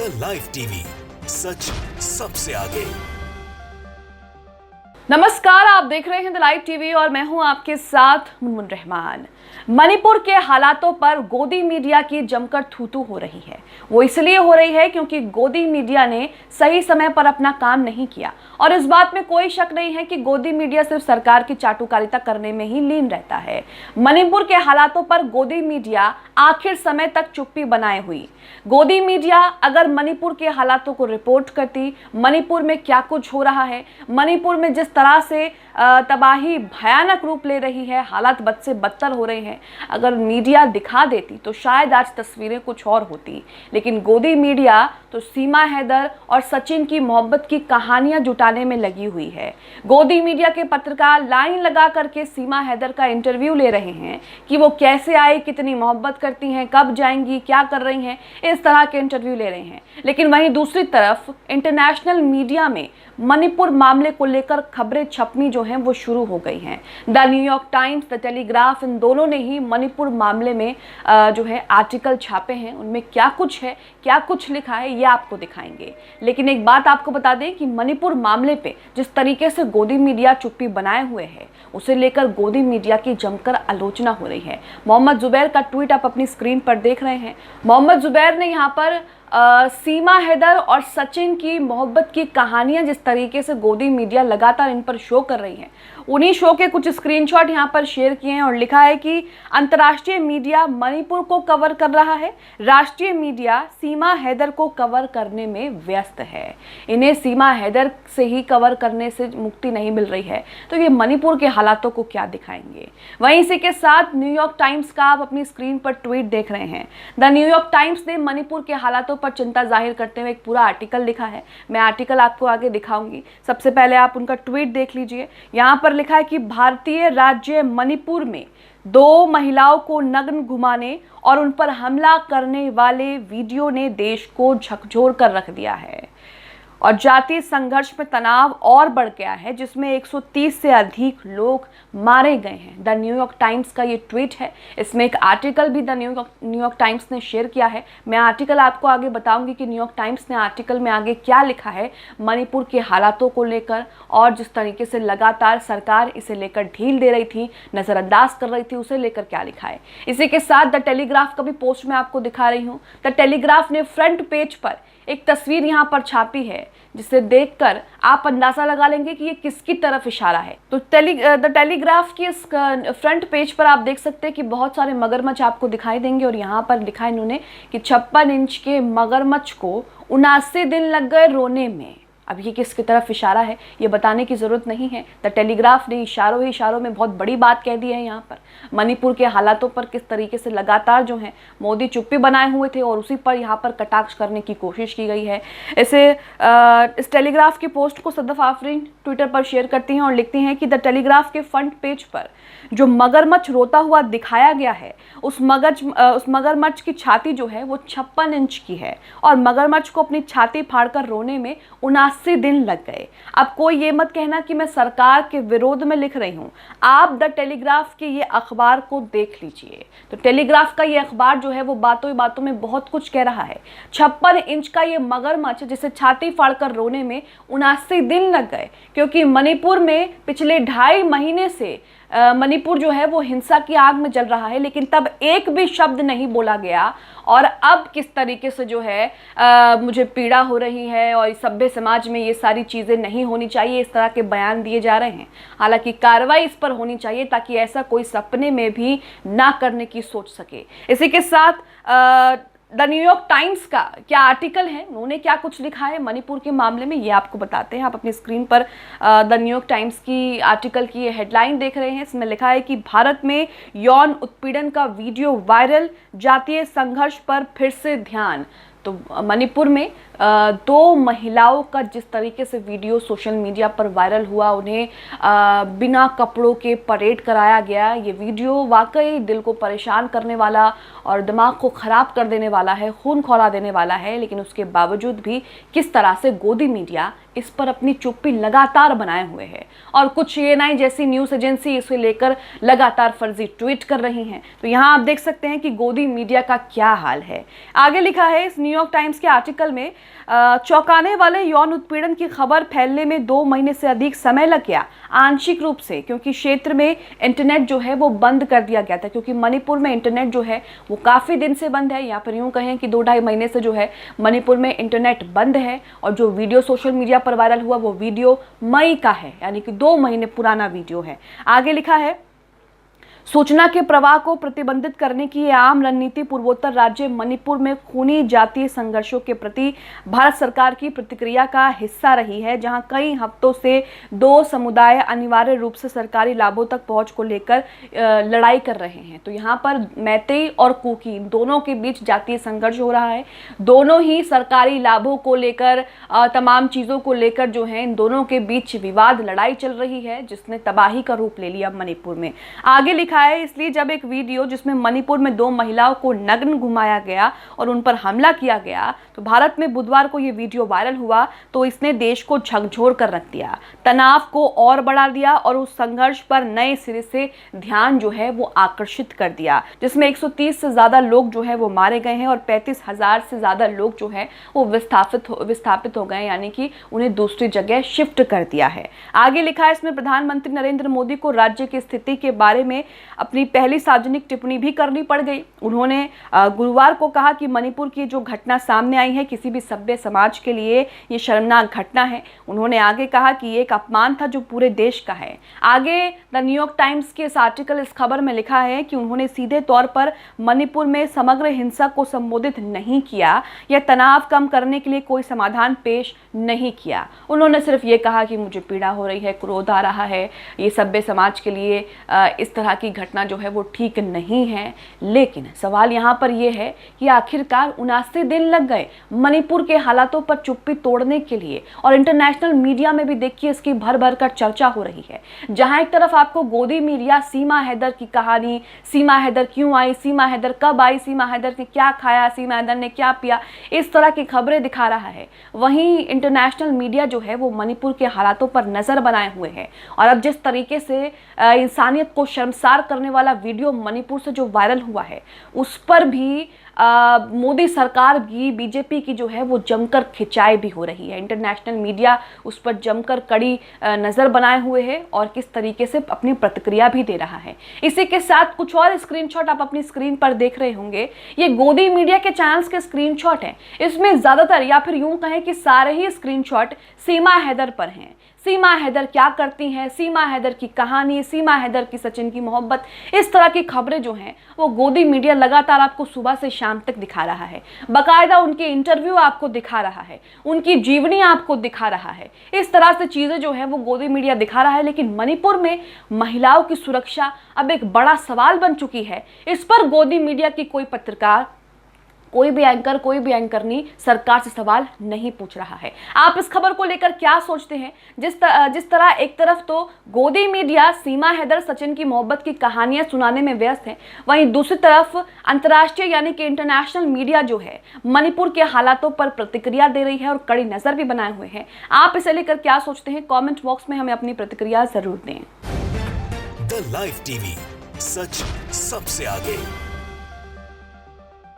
The live TV, सच सबसे आगे। नमस्कार, आप देख रहे हैं द लाइव टीवी और मैं हूं आपके साथ मुनमुन रहमान। मणिपुर के हालातों पर गोदी मीडिया की जमकर थू-थू हो रही है। वो इसलिए हो रही है क्योंकि गोदी मीडिया ने सही समय पर अपना काम नहीं किया और इस बात में कोई शक नहीं है कि गोदी मीडिया सिर्फ सरकार की चाटुकारिता करने में ही लीन रहता है। मणिपुर के हालातों पर गोदी मीडिया आखिर समय तक चुप्पी बनाए हुई। गोदी मीडिया अगर मणिपुर के हालातों को रिपोर्ट करती, मणिपुर में क्या कुछ हो रहा है, मणिपुर में जिस तरह से तबाही भयानक रूप ले रही है, हालात बद से बदतर हो रहे हैं, अगर मीडिया दिखा देती तो शायद आज तस्वीरें कुछ और होती। लेकिन गोदी मीडिया तो सीमा हैदर और सचिन की मोहब्बत की कहानियां जुटाने में लगी हुई है। गोदी मीडिया के पत्रकार लाइन लगा करके सीमा हैदर का इंटरव्यू ले रहे हैं कि वो कैसे आई, कितनी मोहब्बत करती हैं, कब जाएंगी, क्या कर रही हैं, इस तरह के इंटरव्यू ले रहे हैं। लेकिन वहीं दूसरी तरफ इंटरनेशनल मीडिया में मणिपुर मामले को लेकर खबरें छपनी जो हैं वो शुरू हो गई हैं। The New York Times, the Telegraph, इन दोनों ने ही मणिपुर मामले में जो है आर्टिकल छापे हैं। उनमें क्या कुछ है, क्या कुछ लिखा है, ये आपको दिखाएंगे। लेकिन एक बात आपको बता दें कि मणिपुर मामले पे जिस तरीके से गोदी मीडिया चुप्पी बनाए हुए है, उसे लेकर गोदी मीडिया की जमकर आलोचना हो रही है। मोहम्मद जुबैर का ट्वीट आप अपनी स्क्रीन पर देख रहे हैं। मोहम्मद जुबैर ने यहाँ पर सीमा हैदर और सचिन की मोहब्बत की कहानियां जिस तरीके से गोदी मीडिया लगातार इन पर शो कर रही है, उन्हीं शो के कुछ स्क्रीनशॉट यहां पर शेयर किए हैं और लिखा है कि अंतर्राष्ट्रीय मीडिया मणिपुर को कवर कर रहा है, राष्ट्रीय मीडिया सीमा हैदर को कवर करने में व्यस्त है। इन्हें सीमा हैदर से ही कवर करने से मुक्ति नहीं मिल रही है, तो ये मणिपुर के हालातों को क्या दिखाएंगे। वहीं इसी के साथ न्यूयॉर्क टाइम्स का आप अपनी स्क्रीन पर ट्वीट देख रहे हैं। द न्यूयॉर्क टाइम्स ने मणिपुर के हालातों पर चिंता जाहिर करते हुए एक पूरा आर्टिकल लिखा है। मैं आर्टिकल आपको आगे दिखाऊंगी। सबसे पहले आप उनका ट्वीट देख लीजिए। यहाँ पर लिखा है कि भारतीय राज्य मणिपुर में 2 महिलाओं को नग्न घुमाने और उन पर हमला करने वाले वीडियो ने देश को झकझोर कर रख दिया है और जातीय संघर्ष में तनाव और बढ़ गया है, जिसमें 130 से अधिक लोग मारे गए हैं। द न्यूयॉर्क टाइम्स का ये ट्वीट है। इसमें एक आर्टिकल भी द न्यूयॉर्क टाइम्स ने शेयर किया है। मैं आर्टिकल आपको आगे बताऊंगी कि न्यूयॉर्क टाइम्स ने आर्टिकल में आगे क्या लिखा है मणिपुर के हालातों को लेकर, और जिस तरीके से लगातार सरकार इसे लेकर ढील दे रही थी, नज़रअंदाज कर रही थी, उसे लेकर क्या लिखा है। इसी के साथ द टेलीग्राफ का भी पोस्ट मैं आपको दिखा रही हूँ। द टेलीग्राफ ने फ्रंट पेज पर एक तस्वीर यहाँ पर छापी है, जिसे देखकर आप अंदाजा लगा लेंगे कि ये किसकी तरफ इशारा है। तो द टेलीग्राफ की इस फ्रंट पेज पर आप देख सकते हैं कि बहुत सारे मगरमच्छ आपको दिखाई देंगे और यहाँ पर लिखा है इन्होंने कि 56 इंच के मगरमच्छ को 79 दिन लग गए रोने में। अब ये किसकी तरफ इशारा है ये बताने की ज़रूरत नहीं है। द टेलीग्राफ ने इशारों ही इशारों में बहुत बड़ी बात कह दी है। यहाँ पर मणिपुर के हालातों पर किस तरीके से लगातार जो है मोदी चुप्पी बनाए हुए थे और उसी पर यहाँ पर कटाक्ष करने की कोशिश की गई है। इस टेलीग्राफ की पोस्ट को सदफ आफरीन ट्विटर पर शेयर करती हैं और लिखती हैं कि द टेलीग्राफ के फ्रंट पेज पर जो मगरमच्छ रोता हुआ दिखाया गया है, उस मगरमच्छ की छाती जो है वो 56 इंच की है और मगरमच्छ को अपनी छाती फाड़कर रोने में 79 दिन लग गए। अब कोई ये मत कहना कि मैं सरकार के विरोध में लिख रही हूँ। आप द टेलीग्राफ के ये अखबार को देख लीजिए। तो टेलीग्राफ का ये अखबार जो है वो बातों ही बातों में बहुत कुछ कह रहा है। 56 इंच का ये मगरमच्छ जिसे छाती फाड़कर रोने में 79 दिन लग गए, क्योंकि मणिपुर में पिछले 2.5 महीने से मणिपुर जो है वो हिंसा की आग में जल रहा है, लेकिन तब एक भी शब्द नहीं बोला गया। और अब किस तरीके से जो है मुझे पीड़ा हो रही है और सभ्य समाज में ये सारी चीज़ें नहीं होनी चाहिए, इस तरह के बयान दिए जा रहे हैं। हालांकि कार्रवाई इस पर होनी चाहिए ताकि ऐसा कोई सपने में भी ना करने की सोच सके। इसी के साथ द न्यूयॉर्क टाइम्स का क्या आर्टिकल है, उन्होंने क्या कुछ लिखा है मणिपुर के मामले में, ये आपको बताते हैं। आप अपनी स्क्रीन पर द न्यूयॉर्क टाइम्स की आर्टिकल की ये हेडलाइन देख रहे हैं। इसमें लिखा है कि भारत में यौन उत्पीड़न का वीडियो वायरल, जातीय संघर्ष पर फिर से ध्यान। तो मणिपुर में 2 महिलाओं का जिस तरीके से वीडियो सोशल मीडिया पर वायरल हुआ, उन्हें बिना कपड़ों के परेड कराया गया, ये वीडियो वाकई दिल को परेशान करने वाला और दिमाग को ख़राब कर देने वाला है, खून खौला देने वाला है। लेकिन उसके बावजूद भी किस तरह से गोदी मीडिया इस पर अपनी चुप्पी लगातार बनाए हुए है और कुछ CNN जैसी न्यूज़ एजेंसी इसे लेकर लगातार फर्जी ट्वीट कर रही हैं। तो यहाँ आप देख सकते हैं कि गोदी मीडिया का क्या हाल है। आगे लिखा है इस न्यूयॉर्क न्यूयॉर्क टाइम्स के आर्टिकल में चौंकाने वाले यौन उत्पीड़न की खबर फैलने में 2 महीने से अधिक समय लग गया, आंशिक रूप से क्योंकि क्षेत्र में इंटरनेट जो है वो बंद कर दिया गया था, क्योंकि मणिपुर में इंटरनेट जो है वो काफ़ी दिन से बंद है, या फिर यूँ कहें कि 2-2.5 महीने से जो है मणिपुर में इंटरनेट बंद है। और जो वीडियो सोशल मीडिया पर वायरल हुआ वो वीडियो मई का है, यानी कि 2 महीने पुराना वीडियो है। आगे लिखा है, सूचना के प्रवाह को प्रतिबंधित करने की यह आम रणनीति पूर्वोत्तर राज्य मणिपुर में खूनी जातीय संघर्षों के प्रति भारत सरकार की प्रतिक्रिया का हिस्सा रही है, जहां कई हफ्तों से 2 समुदाय अनिवार्य रूप से सरकारी लाभों तक पहुंच को लेकर लड़ाई कर रहे हैं। तो यहां पर मैतेई और कुकी दोनों के बीच जातीय संघर्ष हो रहा है। दोनों ही सरकारी लाभों को लेकर, तमाम चीज़ों को लेकर जो है इन दोनों के बीच विवाद, लड़ाई चल रही है, जिसने तबाही का रूप ले लिया मणिपुर में। आगे लिखा है, इसलिए जब एक वीडियो जिसमें मणिपुर में 2 महिलाओं को नग्न घुमाया गया और उन पर हमला किया गया, तो भारत में बुधवार को यह वीडियो वायरल हुआ तो इसने देश को झकझोर कर रख दिया, तनाव को और बढ़ा दिया और उस संघर्ष पर नए सिरे से ध्यान जो है वो आकर्षित कर दिया, जिसमें 130 से ज्यादा लोग जो है वो मारे गए हैं और 35,000 से ज्यादा लोग जो है वो विस्थापित हो गए, यानी कि उन्हें दूसरी जगह शिफ्ट कर दिया है। आगे लिखा है, इसमें प्रधानमंत्री नरेंद्र मोदी को राज्य की स्थिति के बारे में अपनी पहली सार्वजनिक टिप्पणी भी करनी पड़ गई। उन्होंने गुरुवार को कहा कि मणिपुर की जो घटना सामने आई है किसी भी सभ्य समाज के लिए ये शर्मनाक घटना है। उन्होंने आगे कहा कि ये एक अपमान था जो पूरे देश का है। आगे द न्यूयॉर्क टाइम्स के इस आर्टिकल, इस खबर में लिखा है कि उन्होंने सीधे तौर पर मणिपुर में समग्र हिंसा को संबोधित नहीं किया या तनाव कम करने के लिए कोई समाधान पेश नहीं किया। उन्होंने सिर्फ ये कहा कि मुझे पीड़ा हो रही है, क्रोध आ रहा है, ये सभ्य समाज के लिए इस तरह की घटना जो है वो ठीक नहीं है। लेकिन सवाल यहाँ पर यह है कि आखिरकार 79 दिन लग गए मणिपुर के हालातों पर चुप्पी तोड़ने के लिए, और इंटरनेशनल मीडिया में भी देखिए इसकी भर भर कर चर्चा हो रही है। जहां एक तरफ आपको गोदी मीडिया सीमा हैदर की कहानी, सीमा हैदर क्यों आई, सीमा हैदर कब आई, सीमा हैदर ने क्या खाया, सीमा हैदर ने क्या पिया, इस तरह की खबरें दिखा रहा है, वहीं इंटरनेशनल मीडिया जो है वो मणिपुर के हालातों पर नजर बनाए हुए है। और अब जिस तरीके से इंसानियत को शर्मसार करने वाला वीडियो मणिपुर से जो वायरल हुआ है उस पर भी मोदी सरकार की, बीजेपी की जो है वो जमकर खिंचाई भी हो रही है। इंटरनेशनल मीडिया उस पर जमकर कड़ी नज़र बनाए हुए है और किस तरीके से अपनी प्रतिक्रिया भी दे रहा है। इसी के साथ कुछ और स्क्रीनशॉट आप अपनी स्क्रीन पर देख रहे होंगे, ये गोदी मीडिया के चैनल्स के स्क्रीनशॉट हैं। इसमें ज़्यादातर, या फिर यूँ कहें कि सारे ही स्क्रीनशॉट सीमा हैदर पर हैं। सीमा हैदर क्या करती हैं, सीमा हैदर की कहानी, सीमा हैदर की सचिन की मोहब्बत, इस तरह की खबरें जो हैं वो गोदी मीडिया लगातार आपको सुबह से शाम तक दिखा रहा है। बाकायदा उनके इंटरव्यू आपको दिखा रहा है, उनकी जीवनी आपको दिखा रहा है। इस तरह से चीज़ें जो है वो गोदी मीडिया दिखा रहा है। लेकिन मणिपुर में महिलाओं की सुरक्षा अब एक बड़ा सवाल बन चुकी है। इस पर गोदी मीडिया की कोई पत्रकार, कोई भी एंकर, कोई भी एंकरनी सरकार से सवाल नहीं पूछ रहा है। आप इस खबर को लेकर क्या सोचते हैं? जिस तरह एक तरफ तो गोदी मीडिया सीमा हैदर, सचिन की मोहब्बत की कहानियां सुनाने में व्यस्त है, वहीं दूसरी तरफ अंतर्राष्ट्रीय यानी कि इंटरनेशनल मीडिया जो है मणिपुर के हालातों पर प्रतिक्रिया दे रही है और कड़ी नजर भी बनाए हुए हैं। आप इसे लेकर क्या सोचते हैं? कॉमेंट बॉक्स में हमें अपनी प्रतिक्रिया जरूर दें। द लाइव टीवी, सच सबसे आगे।